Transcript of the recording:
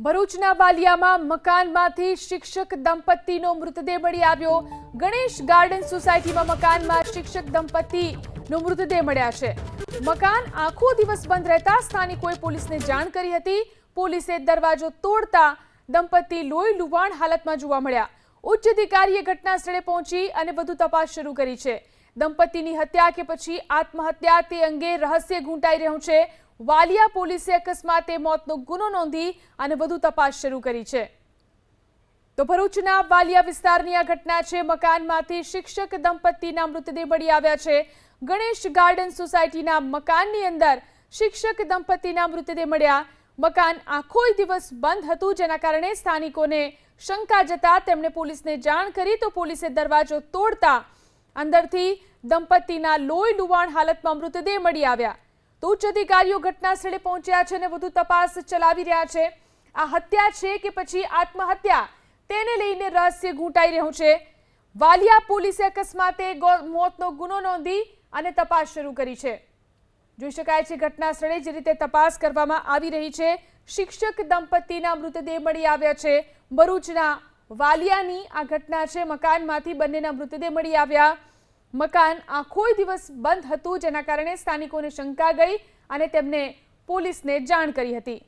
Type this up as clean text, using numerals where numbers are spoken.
ભરૂચના વાલિયામાં મકાનમાંથી શિક્ષક દંપતીનો મૃતદેહ મળી આવ્યો। ગણેશ ગાર્ડન સોસાયટીમાં મકાનમાં શિક્ષક દંપતીનો મૃતદેહ મળ્યા છે। મકાન આખો દિવસ બંધ રહેતા સ્થાનિકોએ પોલીસને જાણ કરી હતી। પોલીસે દરવાજો તોડતા દંપતી લોહી લુહાણ હાલતમાં જોવા મળ્યા। ઉચ્ચ અધિકારીએ ઘટના સ્થળે પહોંચી અને વધુ તપાસ શરૂ કરી છે। દંપતીની હત્યા કે પછી આત્મહત્યા તે અંગે રહસ્ય ગૂંટાઈ રહ્યું છે। વાલિયા પોલીસે અકસ્માતે મોતનો ગુનો નોંધી અને વધુ તપાસ શરૂ કરી છે। તો ભરૂચના વાલિયા વિસ્તારની આ ઘટના છે। મકાનમાંથી શિક્ષક દંપતીના મૃતદેહ મળી આવ્યા છે। ગણેશ ગાર્ડન સોસાયટીના મકાનની અંદર શિક્ષક દંપતીના મૃતદેહ મળ્યા। મકાન આખો દિવસ બંધ હતું, જેના કારણે સ્થાનિકોને શંકા જતા તેમણે પોલીસને જાણ કરી તો પોલીસે દરવાજો તોડતા અંદરથી દંપતીના લોહી લુહાણ હાલતમાં મૃતદેહ મળી આવ્યા। તો ઉચ્ચ અધિકારીઓ ઘટના સ્થળે પહોંચ્યા છે અને વધુ તપાસ ચલાવી રહ્યા છે। આ હત્યા છે કે પછી આત્મહત્યા તેને લઈને રહસ્ય ગૂંટાઈ રહ્યું છે। વાલિયા પોલીસે અકસ્માતે મોતનો ગુનો નોંધી અને તપાસ શરૂ કરી છે। જોઈ શકાય છે ઘટના સ્થળે જે રીતે તપાસ કરવામાં આવી રહી છે। શિક્ષક દંપતીના મૃતદેહ મળી આવ્યા છે। ભરૂચના વાલિયાની આ ઘટના છે। મકાનમાંથી બંનેના મૃતદેહ મળી આવ્યા। મકાન આખો દિવસ બંધ હતું, જેના કારણે સ્થાનિકોને શંકા ગઈ અને તેમને પોલીસને જાણ કરી હતી।